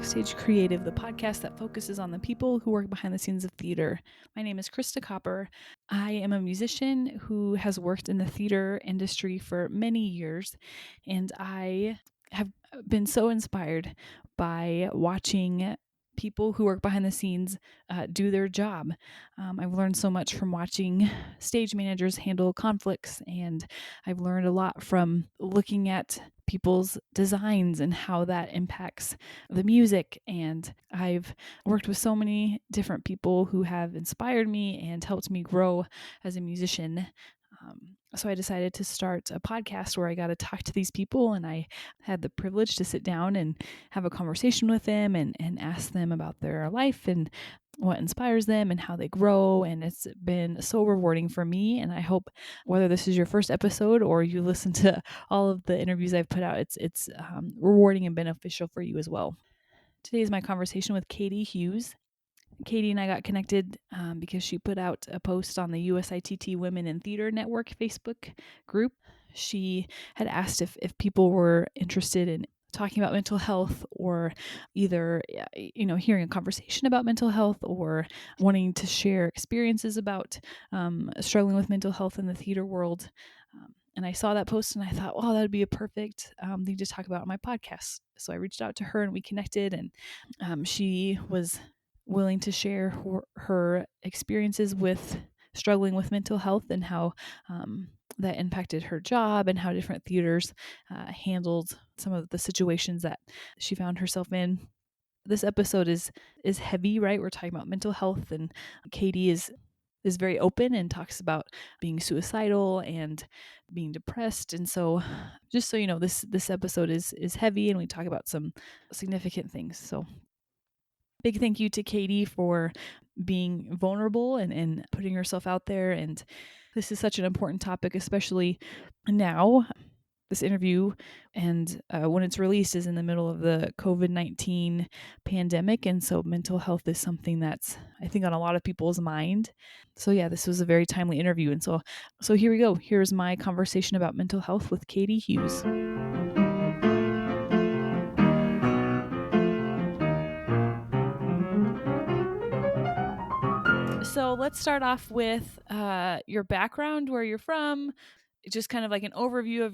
Backstage Creative, the podcast that focuses on the people who work behind the scenes of theater. My name is Krista Copper. I am a musician who has worked in the theater industry for many years, and I have been so inspired by watching people who work behind the scenes do their job. I've learned so much from watching stage managers handle conflicts, and I've learned a lot from looking at people's designs and how that impacts the music. And I've worked with so many different people who have inspired me and helped me grow as a musician. So I decided to start a podcast where I got to talk to these people, and I had the privilege to sit down and have a conversation with them and ask them about their life and what inspires them and how they grow. And it's been so rewarding for me. And I hope whether this is your first episode or you listen to all of the interviews I've put out, it's rewarding and beneficial for you as well. Today is my conversation with Kaitie Hughes. Kaitie and I got connected because she put out a post on the USITT Women in Theater Network Facebook group. She had asked if people were interested in talking about mental health, or either hearing a conversation about mental health, or wanting to share experiences about struggling with mental health in the theater world. And I saw that post and I thought, wow, that would be a perfect thing to talk about on my podcast. So I reached out to her and we connected, and she was willing to share her experiences with struggling with mental health and how that impacted her job and how different theaters handled some of the situations that she found herself in. This episode is heavy, right? We're talking about mental health, and Kaitie is very open and talks about being suicidal and being depressed. And so just so you know, this episode is heavy, and we talk about some significant things. So big thank you to Kaitie for being vulnerable and putting herself out there. And this is such an important topic, especially now. This interview, and when it's released, is in the middle of the COVID-19 pandemic. And so mental health is something that's, I think, on a lot of people's mind. So yeah, this was a very timely interview. And so here we go. Here's my conversation about mental health with Kaitie Hughes. So let's start off with your background, where you're from, just kind of like an overview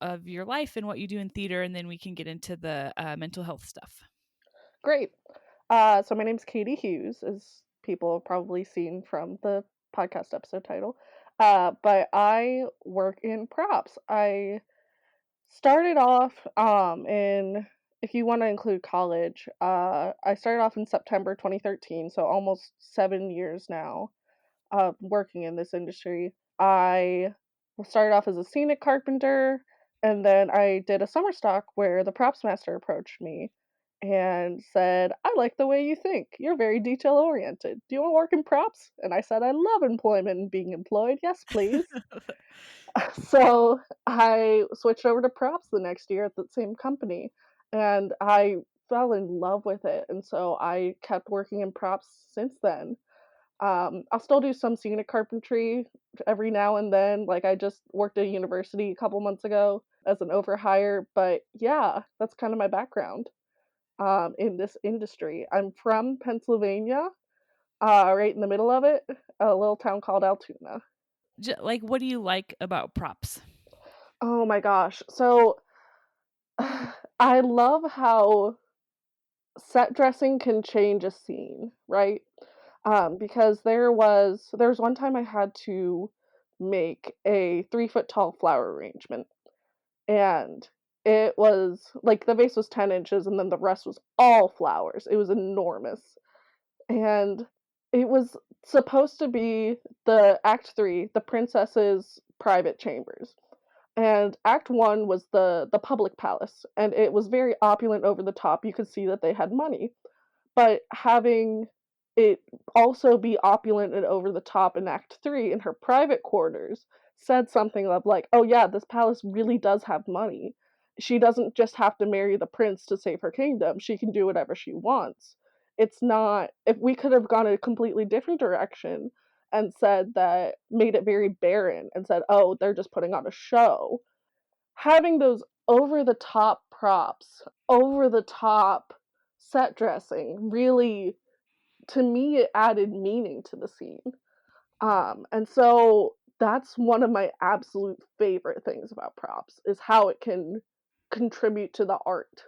of your life and what you do in theater, and then we can get into the mental health stuff. Great. So my name's Kaitie Hughes, as people have probably seen from the podcast episode title. But I work in props. I started off in, if you want to include college, I started off in September 2013, so almost 7 years now, working in this industry. I started off as a scenic carpenter, and then I did a summer stock where the props master approached me and said, "I like the way you think. You're very detail oriented. Do you want to work in props?" And I said, "I love employment and being employed. Yes, please." So I switched over to props the next year at the same company, and I fell in love with it. And so I kept working in props since then. I'll still do some scenic carpentry every now and then. Like, I just worked at a university a couple months ago as an overhire, but yeah, that's kind of my background in this industry. I'm from Pennsylvania, right in the middle of it, a little town called Altoona. Like, what do you like about props? Oh my gosh. So I love how set dressing can change a scene, right? Because there was one time I had to make a 3 foot tall flower arrangement, and it was like the vase was 10 inches, and then the rest was all flowers. It was enormous, and it was supposed to be the act three, the princess's private chambers. And act one was the public palace, and it was very opulent, over the top. You could see that they had money, but having it also be opulent and over the top in Act 3 in her private quarters said something of like, "Oh yeah, this palace really does have money. She doesn't just have to marry the prince to save her kingdom. She can do whatever she wants." It's not, if we could have gone a completely different direction and said that, made it very barren and said, "Oh, they're just putting on a show." Having those over the top props, over the top set dressing really, to me, it added meaning to the scene. And so that's one of my absolute favorite things about props is how it can contribute to the art.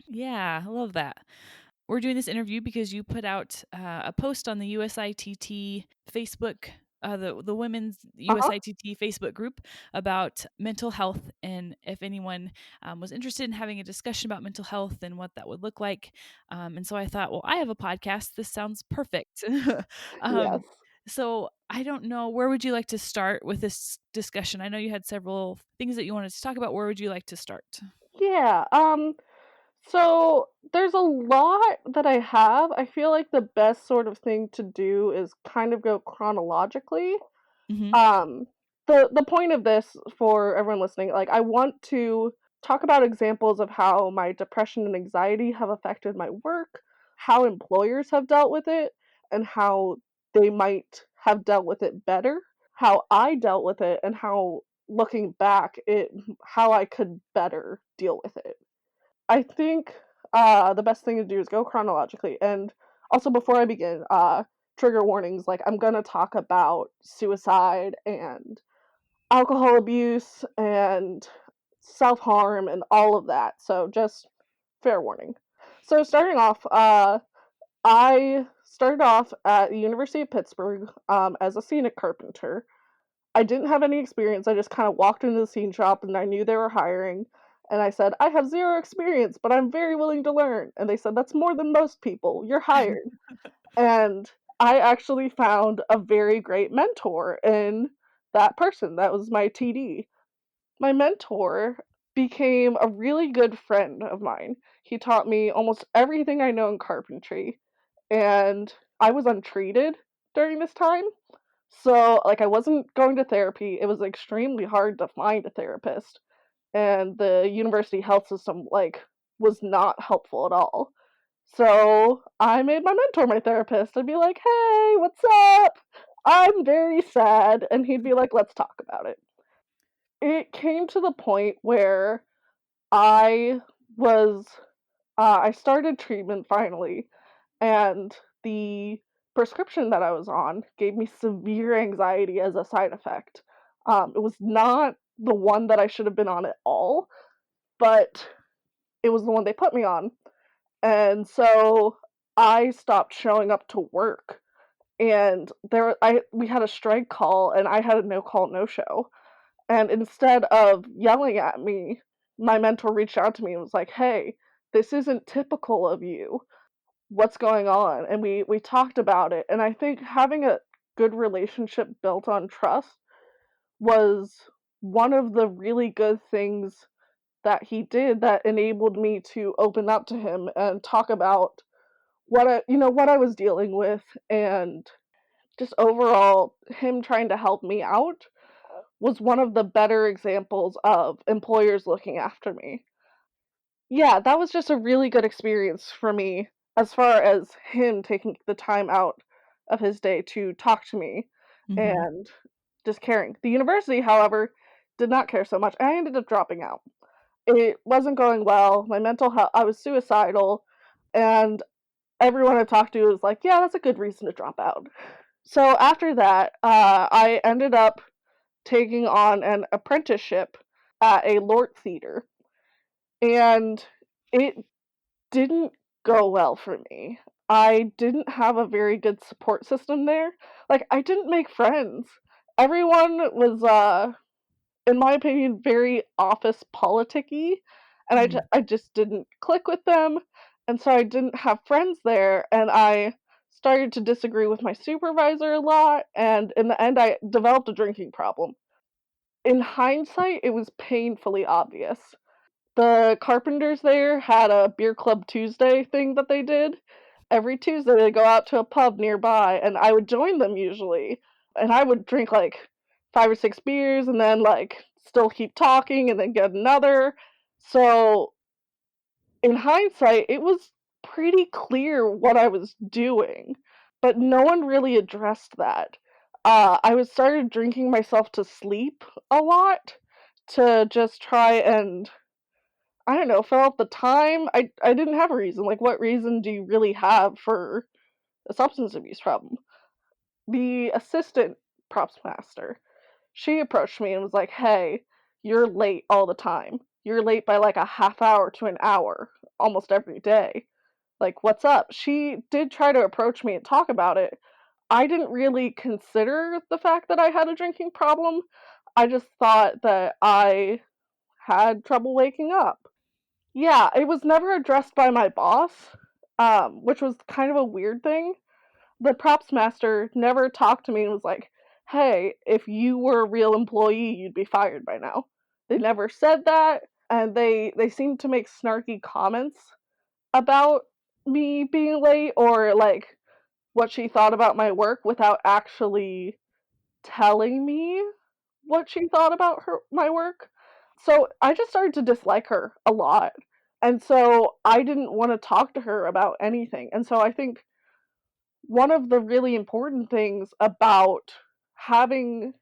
Yeah, I love that. We're doing this interview because you put out a post on the USITT Facebook, the women's Uh-huh. USITT Facebook group about mental health, and if anyone was interested in having a discussion about mental health and what that would look like. And so I thought, well, I have a podcast. This sounds perfect. Yes. um, so I don't know, where would you like to start with this discussion? I know you had several things that you wanted to talk about. Where would you like to start? Yeah. So there's a lot that I have. I feel like the best sort of thing to do is kind of go chronologically. Hmm. Um, the point of this for everyone listening, like I want to talk about examples of how my depression and anxiety have affected my work, how employers have dealt with it, and how they might have dealt with it better, how I dealt with it, and how looking back it how I could better deal with it. I think the best thing to do is go chronologically. And also, before I begin, trigger warnings, like I'm gonna talk about suicide and alcohol abuse and self harm and all of that. So, just fair warning. So, starting off, I started off at the University of Pittsburgh as a scenic carpenter. I didn't have any experience, I just kinda walked into the scene shop and I knew they were hiring, and I said, "I have 0 experience, but I'm very willing to learn," and they said, "That's more than most people, you're hired." And I actually found a very great mentor in that person, that was my TD. My mentor became a really good friend of mine. He taught me almost everything I know in carpentry, and I was untreated during this time. So, like, I wasn't going to therapy, it was extremely hard to find a therapist, and the university health system, like, was not helpful at all. So, I made my mentor my therapist. I'd be like, "Hey, what's up? I'm very sad," and he'd be like, "Let's talk about it." It came to the point where I was I started treatment finally, and the prescription that I was on gave me severe anxiety as a side effect. It was not the one that I should have been on at all, but it was the one they put me on. And so I stopped showing up to work. And we had a strike call and I had a no call no show. And instead of yelling at me, my mentor reached out to me and was like, "Hey, this isn't typical of you. What's going on?" And we talked about it, and I think having a good relationship built on trust was one of the really good things that he did that enabled me to open up to him and talk about what I was dealing with, and just overall him trying to help me out was one of the better examples of employers looking after me. Yeah, that was just a really good experience for me as far as him taking the time out of his day to talk to me Hmm. and just caring. The university, however, did not care so much. I ended up dropping out. It wasn't going well. My mental health, I was suicidal, and everyone I talked to was like, "Yeah, that's a good reason to drop out." So after that, I ended up taking on an apprenticeship at a Lort theater, and it didn't go well for me. I didn't have a very good support system there. Like, I didn't make friends. Everyone was, in my opinion, very office politicky, and Hmm. I just didn't click with them, and so I didn't have friends there, and I started to disagree with my supervisor a lot, and in the end, I developed a drinking problem. In hindsight, it was painfully obvious. The carpenters there had a beer club Tuesday thing that they did. Every Tuesday, they go out to a pub nearby, and I would join them usually, and I would drink, like, 5 or 6 beers and then, like, still keep talking and then get another. So, in hindsight, it was pretty clear what I was doing, but no one really addressed that. I was started drinking myself to sleep a lot to just try and I don't know, felt at the time I didn't have a reason. Like, what reason do you really have for a substance abuse problem? The assistant props master, she approached me and was like, "Hey, you're late all the time. You're late by like a half hour to an hour almost every day. Like, what's up?" She did try to approach me and talk about it. I didn't really consider the fact that I had a drinking problem. I just thought that I had trouble waking up. Yeah, it was never addressed by my boss, which was kind of a weird thing. The props master never talked to me and was like, "Hey, if you were a real employee, you'd be fired by now." They never said that, and they seemed to make snarky comments about me being late or like what she thought about my work without actually telling me what she thought about my work. So I just started to dislike her a lot. And so I didn't want to talk to her about anything. And so I think one of the really important things about having,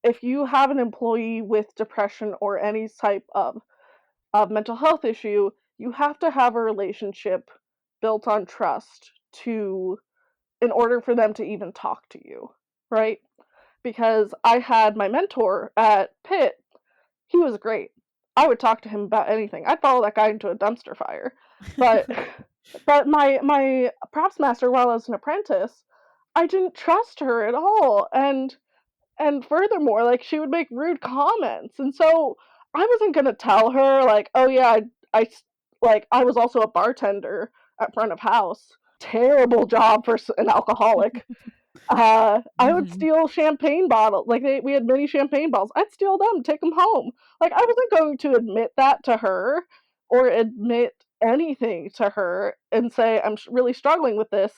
if you have an employee with depression or any type of mental health issue, you have to have a relationship built on trust to in order for them to even talk to you, right? Because I had my mentor at Pitt. He was great. I would talk to him about anything. I'd follow that guy into a dumpster fire. But but my props master while I was an apprentice, I didn't trust her at all. And furthermore, like she would make rude comments. And so I wasn't gonna tell her like, oh yeah, like I was also a bartender at front of house. Terrible job for an alcoholic. I would Mhm. steal champagne bottles. Like we had mini champagne bottles. I'd steal them, take them home. Like I wasn't going to admit that to her or admit anything to her and say I'm really struggling with this.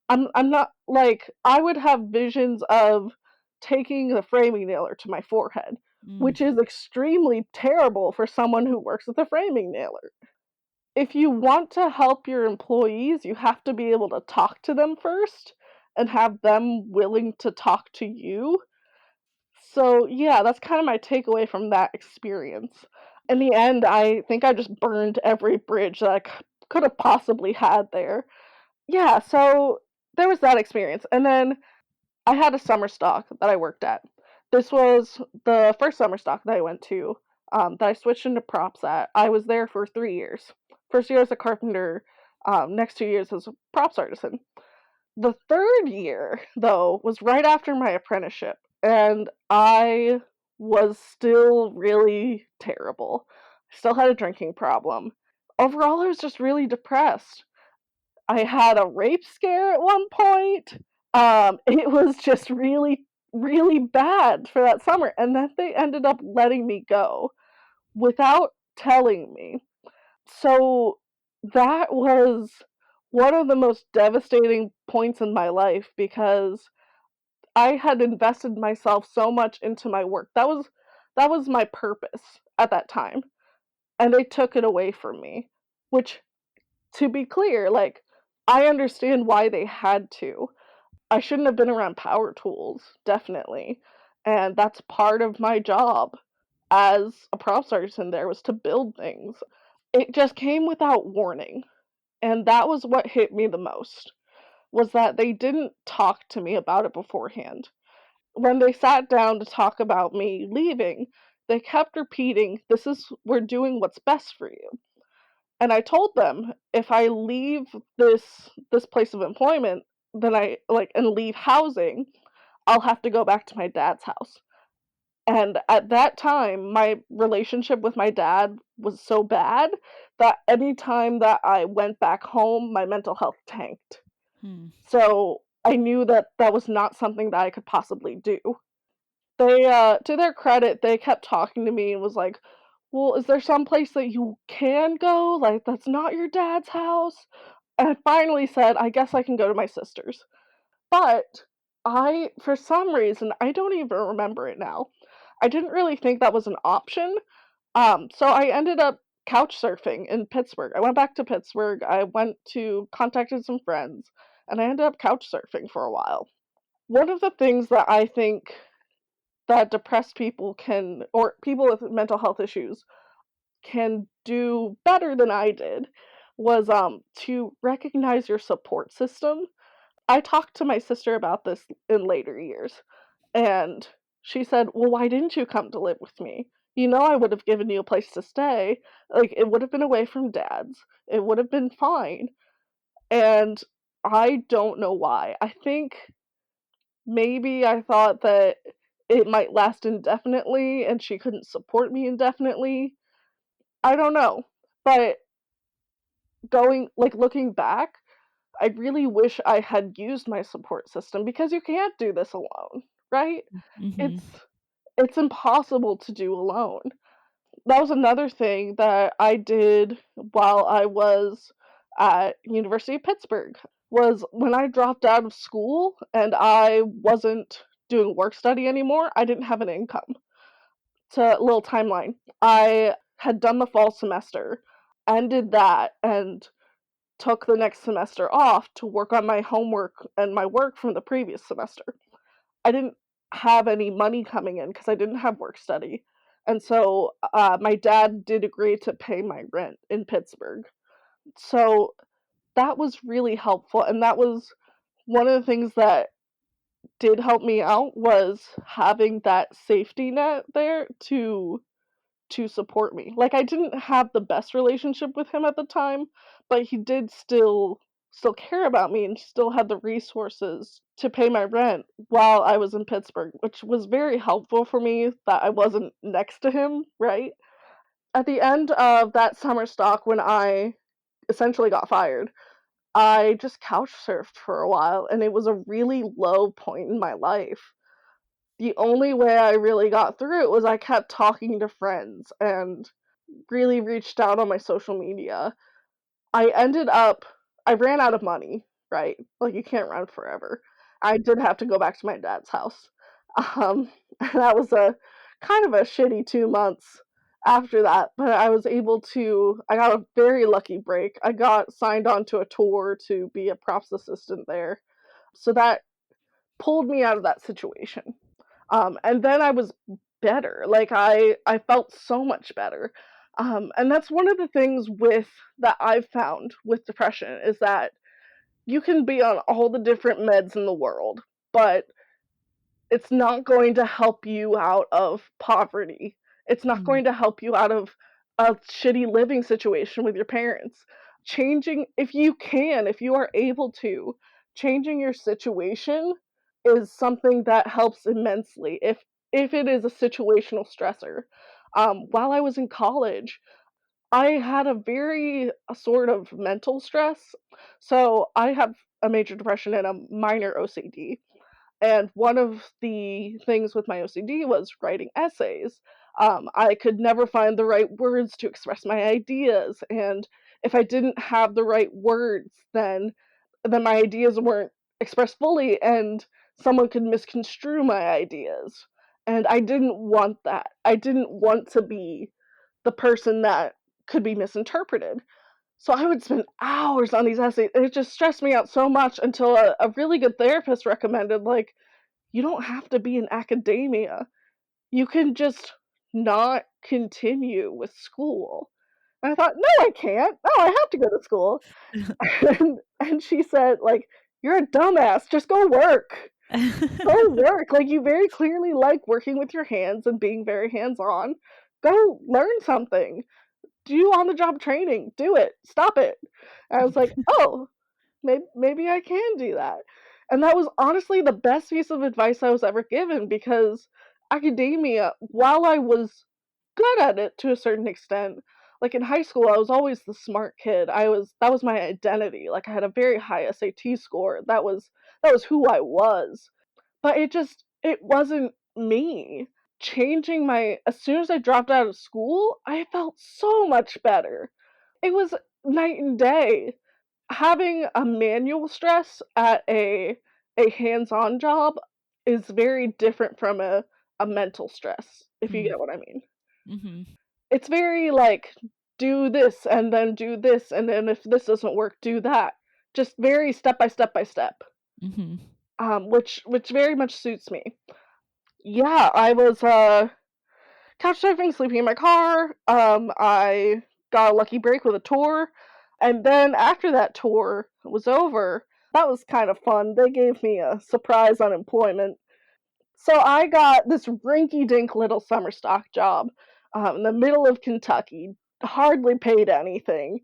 I'm not like I would have visions of taking the framing nailer to my forehead, Mm. which is extremely terrible for someone who works with a framing nailer. If you want to help your employees, you have to be able to talk to them first and have them willing to talk to you. So, yeah, that's kind of my takeaway from that experience. In the end, I think I just burned every bridge that I could have possibly had there. Yeah, so there was that experience. And then I had a summer stock that I worked at. This was the first summer stock that I went to, that I switched into props at. I was there for 3 years. First year as a carpenter, next 2 years as a props artisan. The 3rd year, though, was right after my apprenticeship, and I was still really terrible. Still had a drinking problem. Overall, I was just really depressed. I had a rape scare at one point. It was just really, really bad for that summer, and then they ended up letting me go without telling me. So that was one of the most devastating points in my life because I had invested myself so much into my work. That was my purpose at that time, and they took it away from me, which to be clear, like, I understand why they had to. I shouldn't have been around power tools, definitely, and that's part of my job as a props artisan there was to build things. It just came without warning, and that was what hit me the most, was that they didn't talk to me about it beforehand. When they sat down to talk about me leaving, they kept repeating, we're doing what's best for you. And I told them if I leave this place of employment, then I like and leave housing, I'll have to go back to my dad's house. And at that time, my relationship with my dad was so bad that any time that I went back home, my mental health tanked. Hmm. So I knew that that was not something that I could possibly do. They, to their credit, they kept talking to me and was like, "Well, is there some place that you can go? Like, that's not your dad's house?" And I finally said, "I guess I can go to my sister's." But for some reason, I don't even remember it now. I didn't really think that was an option. So I ended up couch surfing in Pittsburgh. I went back to Pittsburgh. I went to contacted some friends, and I ended up couch surfing for a while. One of the things that I think that depressed people can or people with mental health issues can do better than I did was, to recognize your support system. I talked to my sister about this in later years, and she said, "Well, why didn't you come to live with me? You know I would have given you a place to stay. Like, it would have been away from dad's. It would have been fine." And I don't know why. I think maybe I thought that it might last indefinitely and she couldn't support me indefinitely. I don't know. But looking back, I really wish I had used my support system because you can't do this alone, right? Mhm. It's it's impossible to do alone. That was another thing that I did while I was at University of Pittsburgh, was when I dropped out of school and I wasn't doing work study anymore, I didn't have an income. To a little timeline, I had done the fall semester, ended that, and took the next semester off to work on my homework and my work from the previous semester. I didn't have any money coming in because I didn't have work study, and so, my dad did agree to pay my rent in Pittsburgh. So, that was really helpful, and that was one of the things that did help me out was having that safety net there to support me. Like, I didn't have the best relationship with him at the time, but he did still care about me and still had the resources to pay my rent while I was in Pittsburgh, which was very helpful for me that I wasn't next to him, right? At the end of that summer stock when I essentially got fired, I just couch surfed for a while, and it was a really low point in my life. The only way I really got through it was I kept talking to friends and really reached out on my social media. I ended up I ran out of money, right? Like, you can't run forever. I did have to go back to my dad's house. And that was a kind of a shitty 2 months after that, but I got a very lucky break. I got signed on to a tour to be a props assistant there. So that pulled me out of that situation. And then I was better. Like, I felt so much better. And that's one of the things that I've found with depression is that you can be on all the different meds in the world, but it's not going to help you out of poverty. It's not Mm. going to help you out of a shitty living situation with your parents. If you are able to, changing your situation is something that helps immensely if it is a situational stressor. While I was in college, I had a sort of mental stress. So I have a major depression and a minor OCD. And one of the things with my OCD was writing essays. I could never find the right words to express my ideas, and if I didn't have the right words, then my ideas weren't expressed fully, and someone could misconstrue my ideas. And I didn't want that. I didn't want to be the person that could be misinterpreted. So I would spend hours on these essays, and it just stressed me out so much until a really good therapist recommended, like, you don't have to be in academia. You can just not continue with school. And I thought, "No, I can't. No, I have to go to school." And she said, like, "You're a dumbass. Just go work. Go work. Like, you very clearly like working with your hands and being very hands-on. Go learn something. Do on the job training. Do it. Stop it." And I was like, "Oh, maybe I can do that." And that was honestly the best piece of advice I was ever given because academia, while I was good at it to a certain extent, like in high school, I was always the smart kid. That was my identity. Like, I had a very high SAT score. That was who I was. But it wasn't me. Changing my As soon as I dropped out of school, I felt so much better. It was night and day. Having a manual stress at a hands-on job is very different from a mental stress, if you Mm. get what I mean. Mhm. It's very like, do this and then do this, and then if this doesn't work, do that. Just very step by step by step, Mhm. which very much suits me. Yeah, couch surfing, sleeping in my car. I got a lucky break with a tour, and then after that tour was over, that was kind of fun. They gave me a surprise unemployment. So I got this rinky-dink little summer stock job in the middle of Kentucky, hardly paid anything.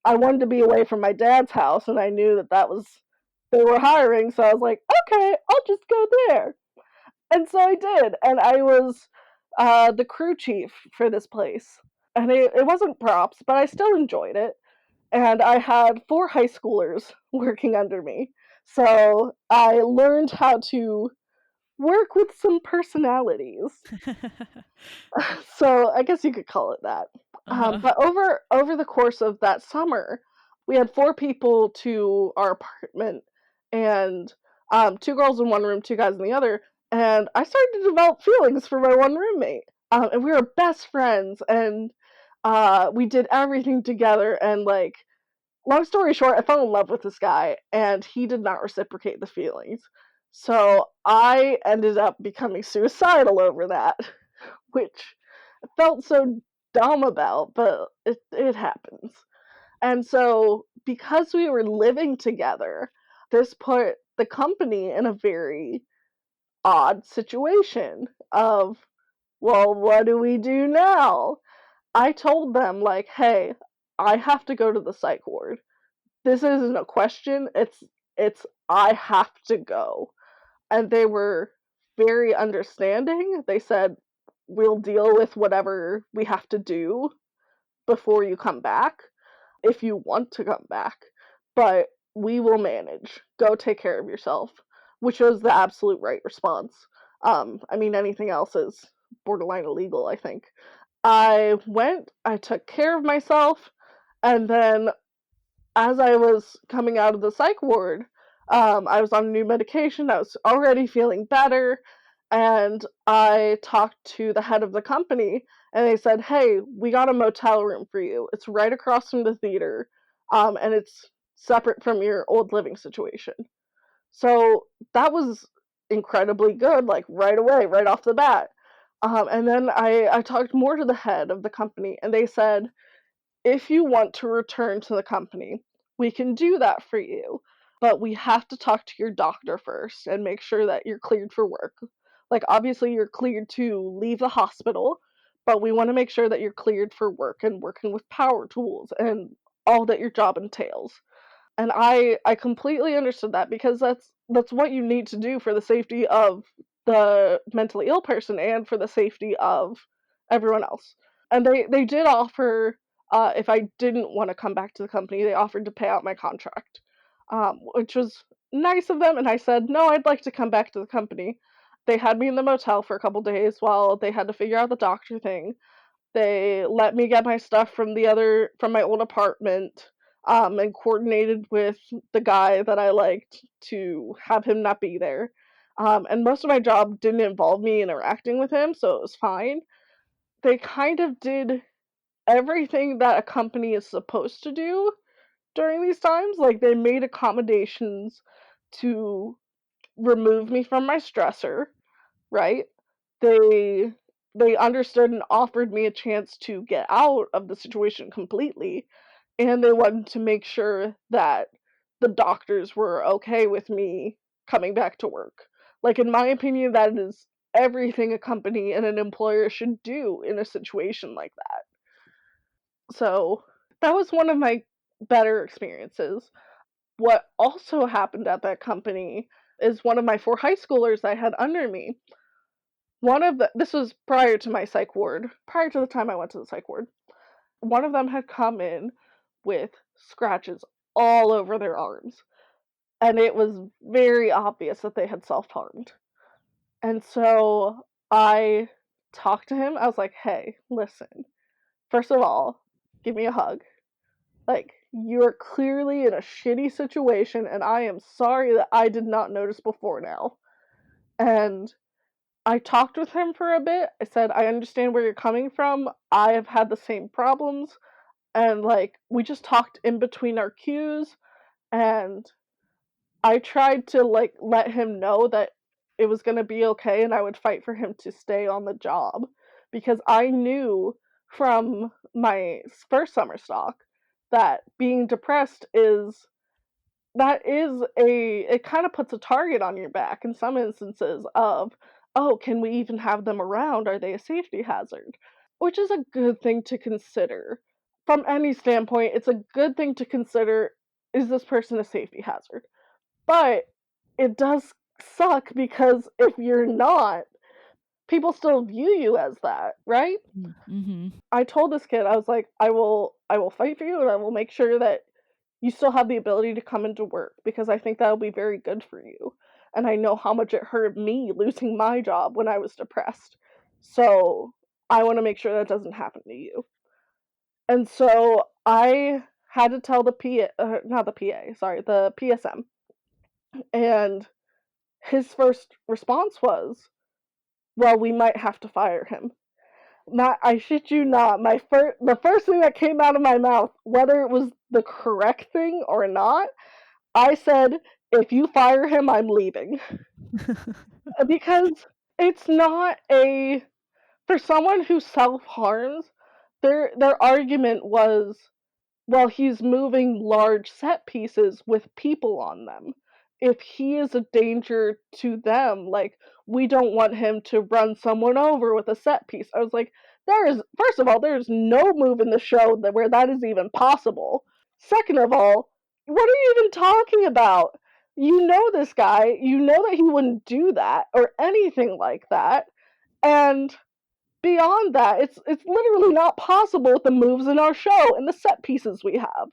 I wanted to be away from my dad's house, and I knew that they were hiring, so I was like, okay, I'll just go there. And so I did, and I was the crew chief for this place. And it wasn't props, but I still enjoyed it. And I had four high schoolers working under me. So I learned how to work with some personalities. So I guess you could call it that. Uh-huh. But over the course of that summer, we had four people to our apartment, and two girls in one room, two guys in the other. And I started to develop feelings for my one roommate, and we were best friends, and we did everything together. And like, long story short, I fell in love with this guy, and he did not reciprocate the feelings. So I ended up becoming suicidal over that, which I felt so dumb about, but it happens. And so, because we were living together, this put the company in a very odd situation of, well, what do we do now? I told them, like, hey, I have to go to the psych ward. This isn't a question, it's I have to go. And they were very understanding. They said, we'll deal with whatever we have to do before you come back, if you want to come back, but we will manage. Go take care of yourself, which was the absolute right response. I mean, anything else is borderline illegal, I think. I went, I took care of myself, and then as I was coming out of the psych ward, I was on new medication. I was already feeling better. And I talked to the head of the company, and they said, hey, we got a motel room for you. It's right across from the theater, and it's separate from your old living situation. So that was incredibly good, like right away, right off the bat. And then I talked more to the head of the company, and they said, if you want to return to the company, we can do that for you, but we have to talk to your doctor first and make sure that you're cleared for work. Like, obviously, you're cleared to leave the hospital, but we want to make sure that you're cleared for work and working with power tools and all that your job entails. And I completely understood that because that's what you need to do for the safety of the mentally ill person and for the safety of everyone else. And they did offer, if I didn't want to come back to the company, they offered to pay out my contract, which was nice of them. And I said, no, I'd like to come back to the company. They had me in the motel for a couple days while they had to figure out the doctor thing. They let me get my stuff from my old apartment, and coordinated with the guy that I liked to have him not be there. And most of my job didn't involve me interacting with him, so it was fine. They kind of did everything that a company is supposed to do during these times. Like, they made accommodations to remove me from my stressor, right? They they understood and offered me a chance to get out of the situation completely, and they wanted to make sure that the doctors were okay with me coming back to work. Like, in my opinion, that is everything a company and an employer should do in a situation like that. So, that was one of my better experiences. What also happened at that company is one of my 4 high schoolers I had under me, this was prior to my psych ward, prior to the time I went to the psych ward. One of them had come in with scratches all over their arms, and it was very obvious that they had self-harmed. And so I talked to him. I was like, "Hey, listen. First of all, give me a hug. Like, you're clearly in a shitty situation, and I am sorry that I did not notice before now." And I talked with him for a bit. I said, "I understand where you're coming from. I have had the same problems." And, like, we just talked in between our cues, and I tried to, like, let him know that it was gonna be okay and I would fight for him to stay on the job because I knew from my first summer stock that being depressed is that is a it kind of puts a target on your back in some instances of, oh, can we even have them around? Are they a safety hazard? Which is a good thing to consider. From any standpoint, it's a good thing to consider, is this person a safety hazard? But it does suck because if you're not, people still view you as that, right? Mhm. I told this kid, I was like, I will fight for you and I will make sure that you still have the ability to come into work because I think that'll be very good for you. And I know how much it hurt me losing my job when I was depressed. So I want to make sure that doesn't happen to you. And so I had to tell the not the PA, sorry, the PSM. And his first response was, well, we might have to fire him. Not, I shit you not, the first thing that came out of my mouth, whether it was the correct thing or not, I said, "If you fire him, I'm leaving." Because it's not a for someone who self-harms, their argument was, well, he's moving large set pieces with people on them. If he is a danger to them, like, we don't want him to run someone over with a set piece. I was like, there is, first of all, there's no move in the show that where that is even possible. Second of all, what are you even talking about? You know this guy, you know that he wouldn't do that or anything like that. And beyond that, it's literally not possible with the moves in our show and the set pieces we have.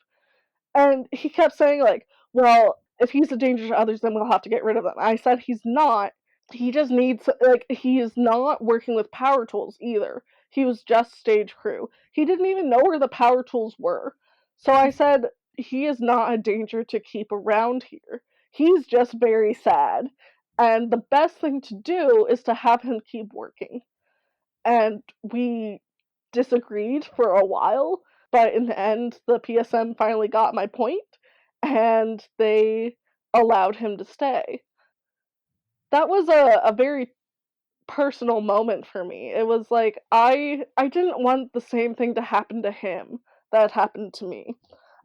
And he kept saying like, "Well, if he's a danger to others, then we'll have to get rid of him." I said he's not. He just needs like he is not working with power tools either. He was just stage crew. He didn't even know where the power tools were. So I said he is not a danger to keep around here. He's just very sad. And the best thing to do is to have him keep working. And we disagreed for a while, but in the end, the PSM finally got my point, and they allowed him to stay. That was a very personal moment for me. It was like I didn't want the same thing to happen to him that happened to me.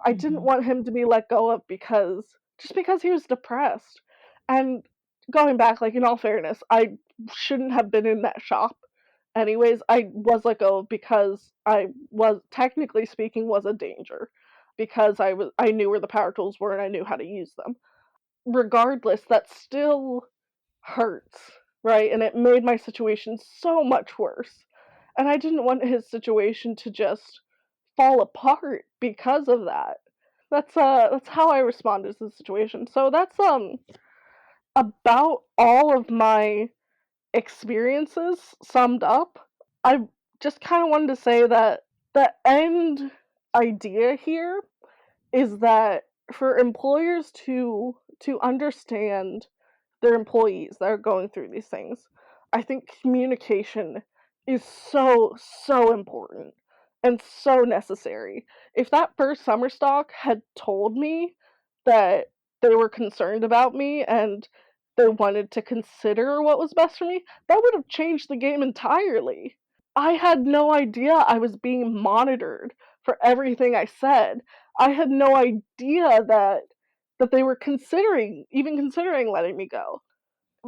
I didn't Mhm. want him to be let go of because just because he was depressed. And going back, like in all fairness, I shouldn't have been in that shop. Anyways, I was let go of because I was technically speaking was a danger because I knew where the power tools were and I knew how to use them. Regardless, that still hurts, right? And it made my situation so much worse. And I didn't want his situation to just fall apart because of that. That's how I responded to the situation. So that's about all of my experiences summed up. I just kind of wanted to say that the end idea here is that for employers to understand their employees that are going through these things. I think communication is so, so important and so necessary. If that first summer stock had told me that they were concerned about me and they wanted to consider what was best for me, that would have changed the game entirely. I had no idea I was being monitored for everything I said. I had no idea that they were even considering letting me go.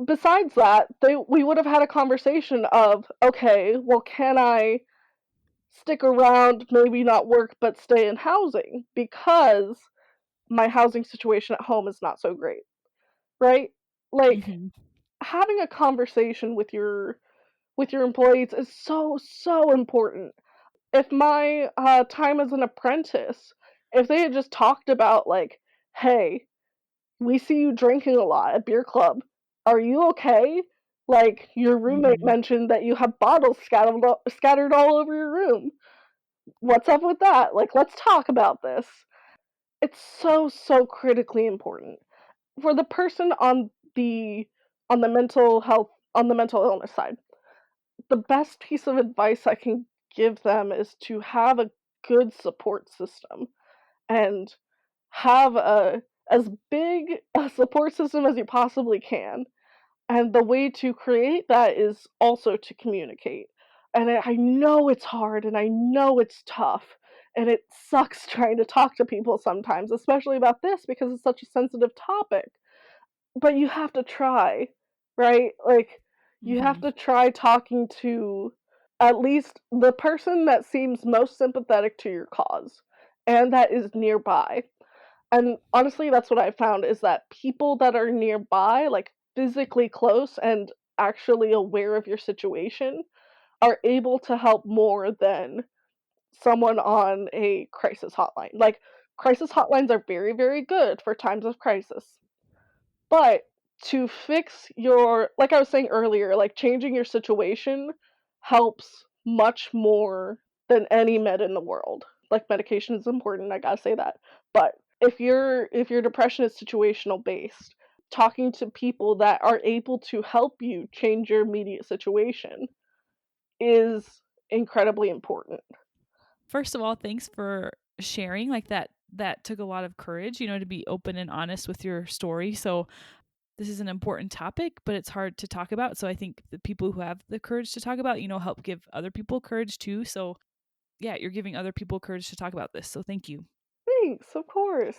Besides that, we would have had a conversation of, okay, well, can I stick around, maybe not work, but stay in housing because my housing situation at home is not so great, right? Like Mhm. having a conversation with your employees is so so important. If my time as an apprentice, if they had just talked about like, hey, we see you drinking a lot at beer club. Are you okay? Like, your roommate Mhm. mentioned that you have bottles scattered all over your room. What's up with that? Like, let's talk about this. It's so, so critically important. For the person on the mental health on the mental illness side, the best piece of advice I can give them is to have a good support system and have a as big a support system as you possibly can. And the way to create that is also to communicate. and I know it's hard and I know it's tough and it sucks trying to talk to people sometimes, especially about this because it's such a sensitive topic. But you have to try, right? Like, you have Mhm. to try talking to at least the person that seems most sympathetic to your cause and that is nearby. And honestly, that's what I found is that people that are nearby, like physically close and actually aware of your situation, are able to help more than someone on a crisis hotline. Like, crisis hotlines are very, very good for times of crisis. But to fix your like I was saying earlier, like changing your situation helps much more than any med in the world. Like medication is important, I gotta say that. But if your depression is situational based, talking to people that are able to help you change your immediate situation is incredibly important. First of all, thanks for sharing, like, that took a lot of courage, to be open and honest with your story, so this is an important topic, but it's hard to talk about, so I think the people who have the courage to talk about, help give other people courage too, so, yeah, you're giving other people courage to talk about this, so thank you. Thanks, of course.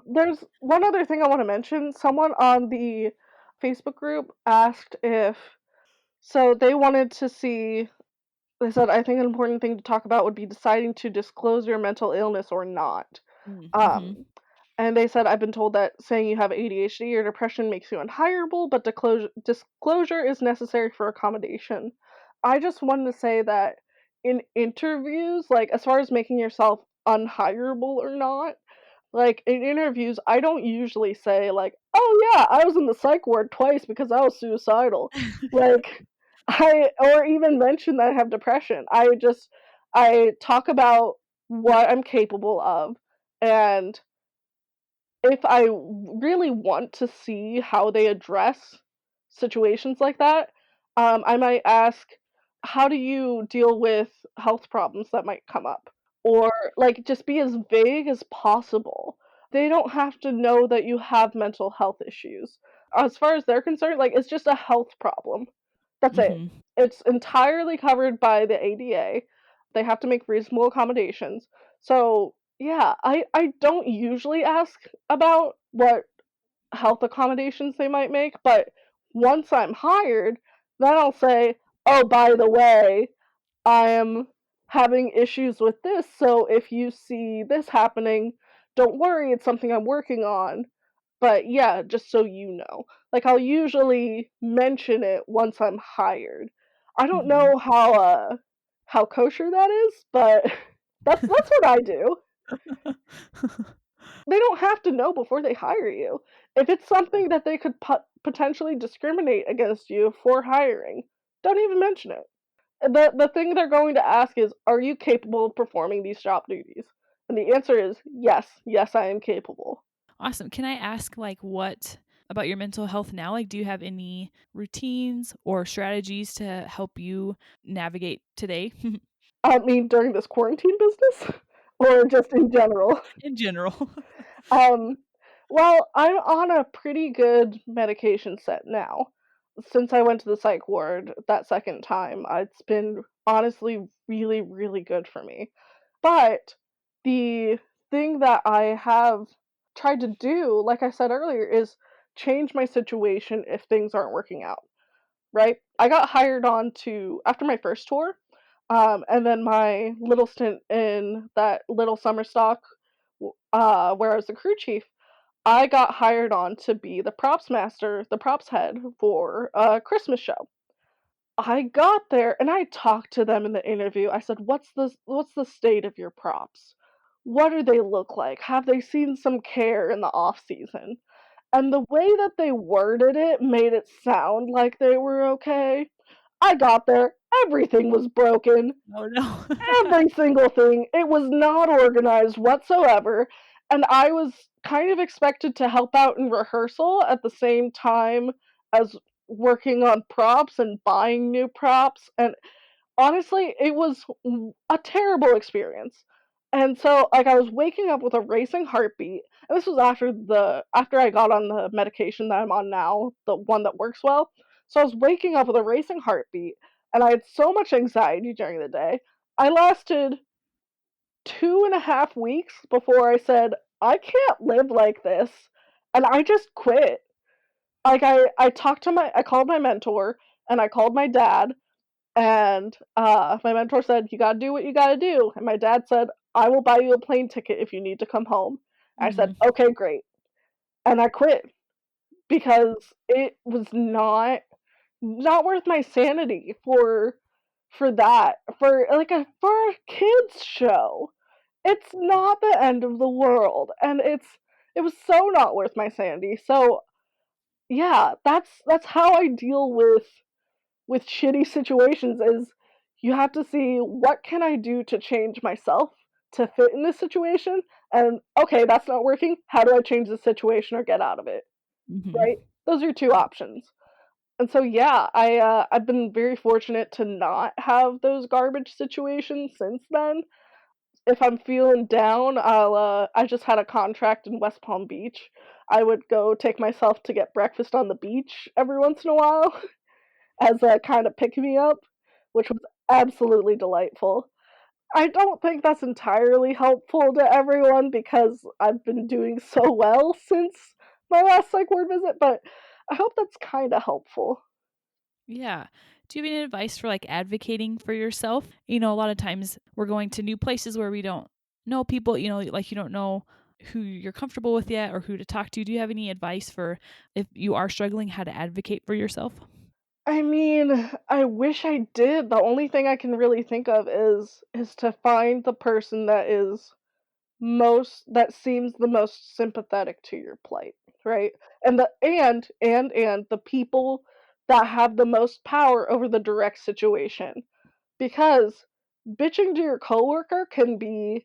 There's one other thing I wanna mention. Someone on the Facebook group asked if so they wanted to see they said, "I think an important thing to talk about would be deciding to disclose your mental illness or not." Mm, mhm. Um, and they said, "I've been told that saying you have ADHD or depression makes you unhireable, but disclosure is necessary for accommodation." I just wanted to say that in interviews, like, as far as making yourself unhireable or not, like, in interviews, I don't usually say, like, "Oh, yeah, I was in the psych ward twice because I was suicidal." Like, or even mention that I have depression. I talk about what I'm capable of, and if I really want to see how they address situations like that, I might ask, "How do you deal with health problems that might come up?" Or, like, just be as vague as possible. They don't have to know that you have mental health issues. As far as they're concerned, like, it's just a health problem. That's it. Mhm. It's entirely covered by the ADA. They have to make reasonable accommodations. So, yeah, I don't usually ask about what health accommodations they might make, but once I'm hired, then I'll say, "Oh, by the way, I am having issues with this, so if you see this happening, don't worry, it's something I'm working on. But yeah, just so you know." Like, I'll usually mention it once I'm hired. I don't Mhm. know how kosher that is, but that's what I do. They don't have to know before they hire you. If it's something that they could potentially discriminate against you for hiring, don't even mention it. The thing they're going to ask is, "Are you capable of performing these job duties?" And the answer is, "Yes, yes, I am capable." Awesome. Can I ask, like, what about your mental health now? Like, do you have any routines or strategies to help you navigate today? I mean, during this quarantine business or just in general? In general. Um, well, I'm on a pretty good medication set now. Since I went to the psych ward that second time, it's been honestly really, really good for me. But the thing that I have tried to do, like I said earlier, is change my situation if things aren't working out, right? I got hired on to after my first tour, and then my little stint in that little summer stock, where I was the crew chief. I got hired on to be the props master, the props head for a Christmas show. I got there and I talked to them in the interview. I said, "What's the state of your props? What do they look like? Have they seen some care in the off season?" And the way that they worded it made it sound like they were okay. I got there, everything was broken. Oh, no. Every single thing. It was not organized whatsoever, and I was kind of expected to help out in rehearsal at the same time as working on props and buying new props, and honestly, it was a terrible experience. And so, like, I was waking up with a racing heartbeat, and this was after I got on the medication that I'm on now, the one that works well. So I was waking up with a racing heartbeat. and I had so much anxiety during the day. I lasted 2.5 weeks before I said, "I can't live like this," and I just quit. Like, I called my mentor, and I called my dad, and, my mentor said, "You gotta do what you gotta do," and my dad said, "I will buy you a plane ticket if you need to come home." I said, Mhm. "Okay, great," and I quit because it was not worth my sanity for that, for a kids show. It's not the end of the world, and it was so not worth my sanity. So, yeah, that's how I deal with shitty situations is you have to see what can I do to change myself to fit in this situation, and okay, that's not working. How do I change the situation or get out of it? Mhm. Right? Those are your two options. And so yeah, I've been very fortunate to not have those garbage situations since then. If I'm feeling down, I just had a contract in West Palm Beach. I would go take myself to get breakfast on the beach every once in a while as a kind of pick me up, which was absolutely delightful. I don't think that's entirely helpful to everyone because I've been doing so well since my last psych ward visit, but I hope that's kind of helpful. Yeah. Do you have any advice for like advocating for yourself? A lot of times we're going to new places where we don't know people, like you don't know who you're comfortable with yet or who to talk to. Do you have any advice for if you are struggling, how to advocate for yourself? I mean, I wish I did. The only thing I can really think of is to find the person that seems the most sympathetic to your plight, right? And the people that have the most power over the direct situation. Because bitching to your coworker can be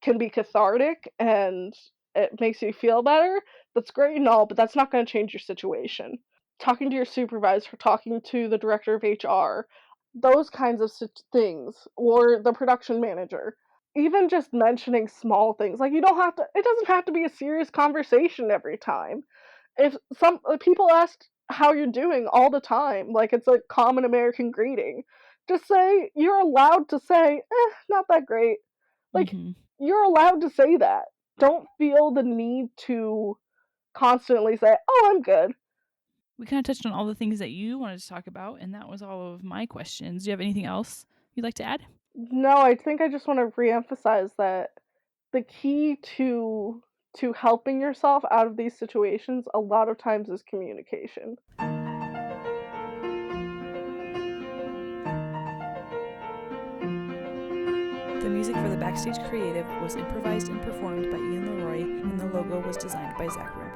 cathartic and it makes you feel better. That's great and all, but that's not going to change your situation. Talking to your supervisor, talking to the director of HR, those kinds of things, or the production manager. Even just mentioning small things, like it doesn't have to be a serious conversation every time. If some people ask how you're doing all the time, like it's a common American greeting, just say you're allowed to say, not that great. Like, Mhm. you're allowed to say that. Don't feel the need to constantly say, "Oh, I'm good." We kind of touched on all the things that you wanted to talk about, and that was all of my questions. Do you have anything else you'd like to add? No, I think I just want to reemphasize that the key to helping yourself out of these situations a lot of times is communication. The music for the Backstage Creative was improvised and performed by Ian Leroy, and the logo was designed by Zach Room.